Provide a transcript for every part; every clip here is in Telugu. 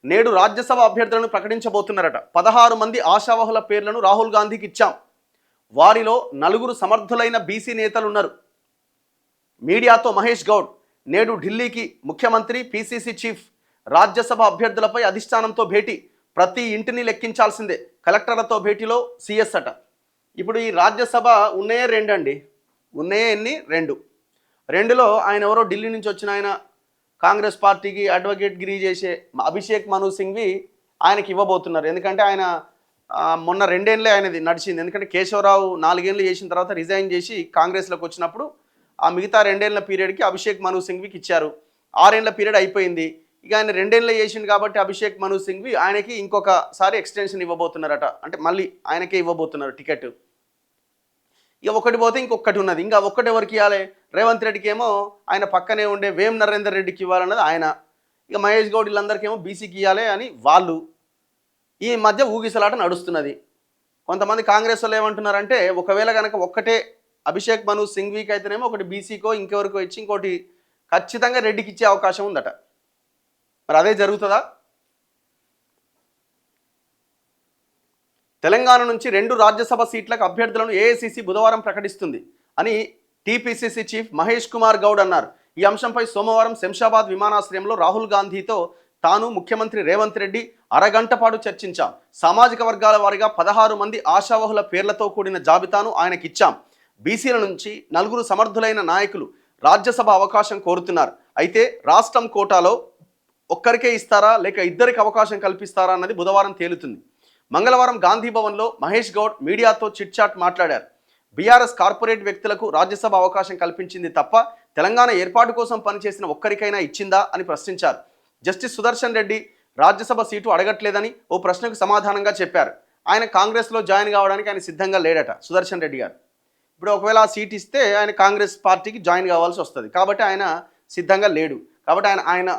నేడు రాజ్యసభ అభ్యర్థులను ప్రకటించబోతున్నారట. 16 మంది ఆశావహుల పేర్లను రాహుల్ గాంధీకి ఇచ్చాం. వారిలో 4 సమర్థులైన బీసీ నేతలున్నారు. మీడియాతో మహేష్ గౌడ్ నేడు ఢిల్లీకి ముఖ్యమంత్రి, పీసీసీ చీఫ్ రాజ్యసభ అభ్యర్థులపై అధిష్టానంతో భేటీ. ప్రతి ఇంటిని లెక్కించాల్సిందే. కలెక్టర్లతో భేటీలో సీఎస్ అట. ఇప్పుడు ఈ రాజ్యసభ ఉన్నాయే 2 అండి. ఉన్నాయే ఎన్ని? 2. 2లో ఆయన ఎవరో ఢిల్లీ నుంచి వచ్చిన ఆయన కాంగ్రెస్ పార్టీకి అడ్వకేట్ గిరి చేసే అభిషేక్ మను సింఘ్వి ఆయనకి ఇవ్వబోతున్నారు. ఎందుకంటే ఆయన మొన్న 2 ఏళ్ళే ఆయనది నడిచింది. ఎందుకంటే కేశవరావు 4 ఏళ్ళు చేసిన తర్వాత రిజైన్ చేసి కాంగ్రెస్లోకి వచ్చినప్పుడు ఆ మిగతా 2 ఏళ్ల పీరియడ్కి అభిషేక్ మను సింఘ్వికి ఇచ్చారు. 6 ఏళ్ల పీరియడ్ అయిపోయింది. ఇక ఆయన 2 ఏళ్ళు చేసిండు కాబట్టి అభిషేక్ మను సింఘ్వి ఆయనకి ఇంకొకసారి ఎక్స్టెన్షన్ ఇవ్వబోతున్నారట. అంటే మళ్ళీ ఆయనకే ఇవ్వబోతున్నారు టికెట్. ఇక ఒకటి పోతే ఇంకొకటి ఉన్నది. ఇంకా ఒక్కటి ఎవరికి ఇవ్వాలి? రేవంత్ రెడ్డికి ఏమో ఆయన పక్కనే ఉండే వేం నరేందర్ రెడ్డికి ఇవ్వాలన్నది ఆయన. ఇక మహేష్ గౌడ్ వీళ్ళందరికేమో బీసీకి ఇవ్వాలి అని వాళ్ళు. ఈ మధ్య ఊగిసలాట నడుస్తున్నది. కొంతమంది కాంగ్రెస్ వాళ్ళు ఏమంటున్నారంటే ఒకవేళ కనుక ఒక్కటే అభిషేక్ మను సింఘ్వికి అయితేనేమో ఒకటి బీసీకో ఇంకెవరికో ఇచ్చి ఇంకోటి ఖచ్చితంగా రెడ్డికి ఇచ్చే అవకాశం ఉందట. మరి అదే జరుగుతుందా? తెలంగాణ నుంచి 2 రాజ్యసభ సీట్లకు అభ్యర్థులను ఏఐసీసీ బుధవారం ప్రకటిస్తుంది అని టీపీసీసీ చీఫ్ మహేష్ కుమార్ గౌడ్ అన్నారు. ఈ అంశంపై సోమవారం శంషాబాద్ విమానాశ్రయంలో రాహుల్ గాంధీతో తాను, ముఖ్యమంత్రి రేవంత్ రెడ్డి అరగంట పాటు చర్చించాం. సామాజిక వర్గాల వారీగా 16 మంది ఆశావహుల పేర్లతో కూడిన జాబితాను ఆయనకిచ్చాం. బీసీల నుంచి 4 సమర్థులైన నాయకులు రాజ్యసభ అవకాశం కోరుతున్నారు. అయితే రాష్ట్రం కోటాలో ఒక్కరికే ఇస్తారా లేక ఇద్దరికి అవకాశం కల్పిస్తారా అన్నది బుధవారం తేలుతుంది. మంగళవారం గాంధీ భవన్లో మహేష్ గౌడ్ మీడియాతో చిట్చాట్ మాట్లాడారు. బీఆర్ఎస్ కార్పొరేట్ వ్యక్తులకు రాజ్యసభ అవకాశం కల్పించింది తప్ప తెలంగాణ ఏర్పాటు కోసం పనిచేసిన ఒక్కరికైనా ఇచ్చిందా అని ప్రశ్నించారు. జస్టిస్ సుదర్శన్ రెడ్డి రాజ్యసభ సీటు అడగట్లేదని ఓ ప్రశ్నకు సమాధానంగా చెప్పారు. ఆయన కాంగ్రెస్లో జాయిన్ కావడానికి ఆయన సిద్ధంగా లేడట సుదర్శన్ రెడ్డి గారు. ఇప్పుడు ఒకవేళ ఆ సీట్ ఇస్తే ఆయన కాంగ్రెస్ పార్టీకి జాయిన్ కావాల్సి వస్తుంది. కాబట్టి ఆయన సిద్ధంగా లేడు. కాబట్టి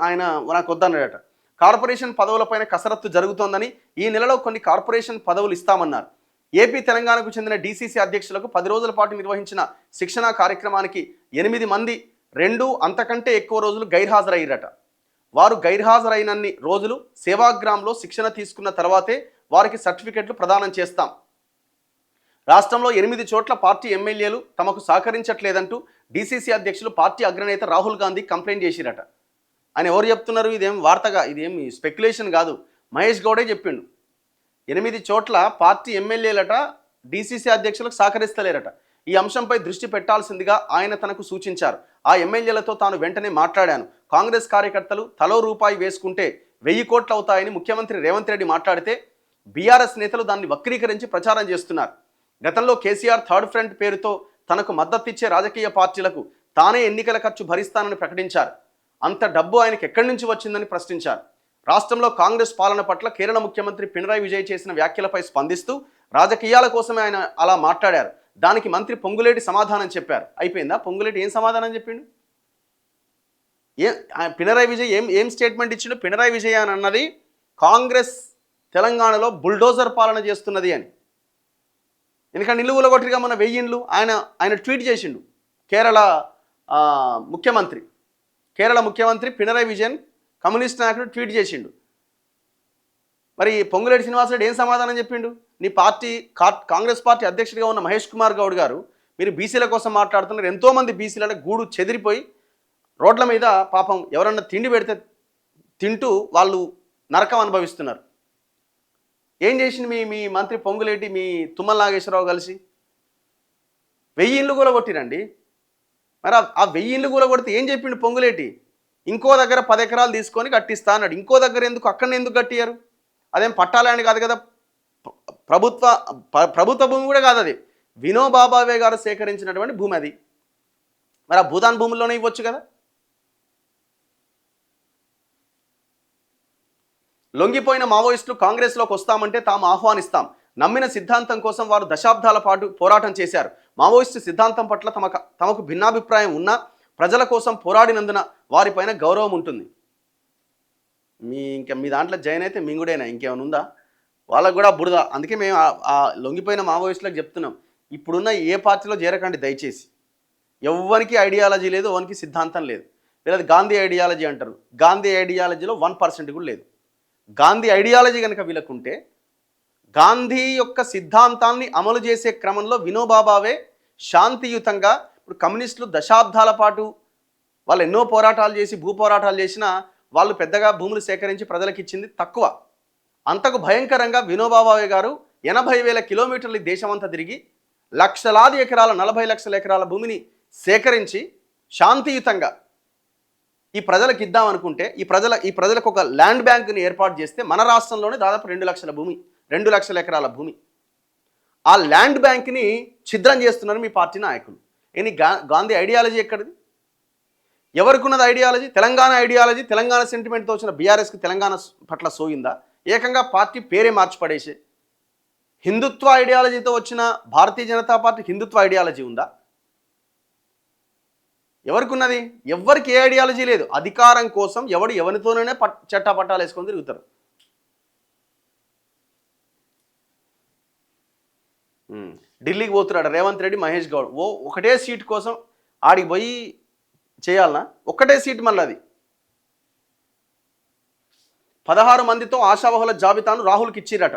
ఆయన నాకు వద్దన్నాడట. కార్పొరేషన్ పదవులపైన కసరత్తు జరుగుతోందని, ఈ నెలలో కొన్ని కార్పొరేషన్ పదవులు ఇస్తామన్నారు. ఏపీ, తెలంగాణకు చెందిన డీసీసీ అధ్యక్షులకు 10 రోజుల పాటు నిర్వహించిన శిక్షణా కార్యక్రమానికి 8 మంది 2 అంతకంటే ఎక్కువ రోజులు గైర్హాజరయ్యారట. వారు గైర్హాజరైనన్ని రోజులు సేవాగ్రామ్లో శిక్షణ తీసుకున్న తర్వాతే వారికి సర్టిఫికెట్లు ప్రదానం చేస్తాం. రాష్ట్రంలో 8 చోట్ల పార్టీ ఎమ్మెల్యేలు తమకు సహకరించట్లేదంటూ డీసీసీ అధ్యక్షులు పార్టీ అగ్రనేత రాహుల్ గాంధీ కంప్లైంట్ చేసిరట. ఆయన ఎవరు చెప్తున్నారు? ఇదేం వార్తగా, ఇదేమి స్పెక్యులేషన్ కాదు, మహేష్ గౌడే చెప్పిండు. 8 చోట్ల పార్టీ ఎమ్మెల్యేలట డీసీసీ అధ్యక్షులకు సహకరిస్తలేరట. ఈ అంశంపై దృష్టి పెట్టాల్సిందిగా ఆయన తనకు సూచించారు. ఆ ఎమ్మెల్యేలతో తాను వెంటనే మాట్లాడాను. కాంగ్రెస్ కార్యకర్తలు తలో రూపాయి వేసుకుంటే 1000 కోట్లు అవుతాయని ముఖ్యమంత్రి రేవంత్ రెడ్డి మాట్లాడితే బీఆర్ఎస్ నేతలు దాన్ని వక్రీకరించి ప్రచారం చేస్తున్నారు. గతంలో కేసీఆర్ థర్డ్ ఫ్రంట్ పేరుతో తనకు మద్దతిచ్చే రాజకీయ పార్టీలకు తానే ఎన్నికల ఖర్చు భరిస్తానని ప్రకటించారు. అంత డబ్బు ఆయనకు ఎక్కడి నుంచి వచ్చిందని ప్రశ్నించారు. రాష్ట్రంలో కాంగ్రెస్ పాలన పట్ల కేరళ ముఖ్యమంత్రి పినరాయి విజయ్ చేసిన వ్యాఖ్యలపై స్పందిస్తూ రాజకీయాల కోసమే ఆయన అలా మాట్లాడారు. దానికి మంత్రి పొంగులేటి సమాధానం చెప్పారు. అయిపోయిందా? పొంగులేటి ఏం సమాధానం చెప్పిండు? పినరాయి విజయ్ ఏం స్టేట్మెంట్ ఇచ్చిండు? పినరాయి విజయ్ అని అన్నది కాంగ్రెస్ తెలంగాణలో బుల్డోజర్ పాలన చేస్తున్నది అని. ఎందుకంటే ఇల్లు కూలగొట్టిగా మన 1000 ఇండ్లు ఆయన ట్వీట్ చేసిండు. కేరళ ముఖ్యమంత్రి పినరాయి విజయన్ కమ్యూనిస్ట్ నాయకుడు ట్వీట్ చేసిండు. మరి పొంగులేటి శ్రీనివాసరెడ్డి ఏం సమాధానం చెప్పిండు? నీ పార్టీ కాంగ్రెస్ పార్టీ అధ్యక్షుడిగా ఉన్న మహేష్ కుమార్ గౌడ్ గారు మీరు బీసీల కోసం మాట్లాడుతున్నారు. ఎంతోమంది బీసీల గూడు చెదిరిపోయి రోడ్ల మీద పాపం ఎవరన్నా తిండి పెడితే తింటూ వాళ్ళు నరకం అనుభవిస్తున్నారు. ఏం చేసింది మీ మంత్రి పొంగులేటి, మీ తుమ్మల నాగేశ్వరరావు కలిసి 1000 ఇండ్లు కూడా కొట్టిరండి. మరి ఆ 1000 ఇండ్లు కూడా కొడితే ఏం చెప్పిండు పొంగులేటి? ఇంకో దగ్గర 10 ఎకరాలు తీసుకొని కట్టిస్తా అన్నాడు. ఇంకో దగ్గర అక్కడ ఎందుకు కట్టియారు? అదేం పట్టాలని కాదు కదా, ప్రభుత్వ భూమి కూడా కాదు, అది వినోబాబావే గారు సేకరించినటువంటి భూమి అది. మరి ఆ భూదాన్ భూముల్లోనే ఇవ్వచ్చు కదా. లొంగిపోయిన మావోయిస్టులు కాంగ్రెస్లోకి వస్తామంటే తాము ఆహ్వానిస్తాం. నమ్మిన సిద్ధాంతం కోసం వారు దశాబ్దాల పాటు పోరాటం చేశారు. మావోయిస్టు సిద్ధాంతం పట్ల తమకు భిన్నాభిప్రాయం ఉన్నా ప్రజల కోసం పోరాడినందున వారిపైన గౌరవం ఉంటుంది. మీ దాంట్లో జైన్ అయితే మింగుడైనా ఇంకేమైనా ఉందా? వాళ్ళకు కూడా బురద. అందుకే మేము ఆ లొంగిపోయిన మావోయిస్టులకు చెప్తున్నాం, ఇప్పుడున్న ఏ పార్టీలో చేరకండి దయచేసి. ఎవ్వరికి ఐడియాలజీ లేదు, ఎవరికి సిద్ధాంతం లేదు. వీళ్ళది గాంధీ ఐడియాలజీ అంటారు. గాంధీ ఐడియాలజీలో 1% కూడా లేదు. గాంధీ ఐడియాలజీ కనుక వీళ్ళకుంటే గాంధీ యొక్క సిద్ధాంతాన్ని అమలు చేసే క్రమంలో వినోబా భావే శాంతియుతంగా, ఇప్పుడు కమ్యూనిస్టులు దశాబ్దాల పాటు వాళ్ళు ఎన్నో పోరాటాలు చేసి భూ పోరాటాలు చేసినా వాళ్ళు పెద్దగా భూములు సేకరించి ప్రజలకు ఇచ్చింది తక్కువ. అంతకు భయంకరంగా వినోబా భావే గారు 80,000 కిలోమీటర్లు దేశమంతా తిరిగి లక్షలాది ఎకరాల 40 లక్షల ఎకరాల భూమిని సేకరించి శాంతియుతంగా ఈ ప్రజలకు ఇద్దామనుకుంటే ఈ ప్రజలకు ఒక ల్యాండ్ బ్యాంకుని ఏర్పాటు చేస్తే మన రాష్ట్రంలోనే దాదాపు 2 లక్షల ఎకరాల భూమి, ఆ ల్యాండ్ బ్యాంక్ని ఛిద్రం చేస్తున్నారు మీ పార్టీ నాయకులు. గాంధీ ఐడియాలజీ ఎక్కడిది? ఎవరికి ఉన్నది ఐడియాలజీ? తెలంగాణ ఐడియాలజీ, తెలంగాణ సెంటిమెంట్తో వచ్చిన బీఆర్ఎస్కి తెలంగాణ పట్ల సోయిందా? ఏకంగా పార్టీ పేరే మార్చిపడేసే హిందుత్వ ఐడియాలజీతో వచ్చిన భారతీయ జనతా పార్టీ హిందుత్వ ఐడియాలజీ ఉందా? ఎవరికి ఉన్నది? ఎవరికి ఏ ఐడియాలజీ లేదు. అధికారం కోసం ఎవరితోనే చట్టాపట్టాలు వేసుకొని తిరుగుతారు. ఢిల్లీకి పోతున్నాడు రేవంత్ రెడ్డి, మహేష్ గౌడ్ ఒకటే సీట్ కోసం ఆడికి పోయి చేయాలనా? ఒక్కటే సీట్. మళ్ళీ అది 16 మందితో ఆశావహుల జాబితాను రాహుల్కి ఇచ్చిరట.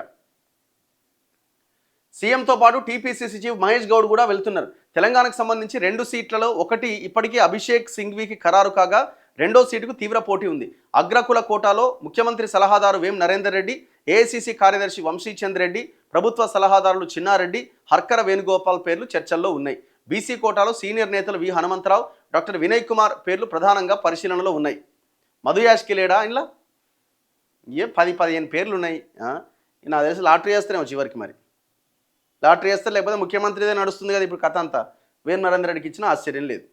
సీఎంతో పాటు టీపీసీసీ చీఫ్ మహేష్ గౌడ్ కూడా వెళ్తున్నారు. తెలంగాణకు సంబంధించి 2 సీట్లలో ఒకటి ఇప్పటికీ అభిషేక్ సింఘ్వీకి ఖరారు కాగా 2వ సీటుకు తీవ్ర పోటీ ఉంది. అగ్రకుల కోటాలో ముఖ్యమంత్రి సలహాదారు వేం నరేందర్ రెడ్డి, ఏఐసీసీ కార్యదర్శి వంశీచంద్ రెడ్డి, ప్రభుత్వ సలహాదారులు చిన్నారెడ్డి, హర్కర వేణుగోపాల్ పేర్లు చర్చల్లో ఉన్నాయి. బీసీ కోటాలో సీనియర్ నేతలు వి హనుమంతరావు, డాక్టర్ వినయ్ కుమార్ పేర్లు ప్రధానంగా పరిశీలనలో ఉన్నాయి. మధు యాష్కి లేడా? ఇలా 10-15 పేర్లు ఉన్నాయి. నాకు తెలిసి లాటరీ వేస్తేనేమో చివరికి, మరి లాటరీ వేస్తే లేకపోతే ముఖ్యమంత్రిదే నడుస్తుంది కదా ఇప్పుడు కథ అంతా. వేం నరేందర్ రెడ్డికి ఇచ్చినా ఆశ్చర్యం లేదు.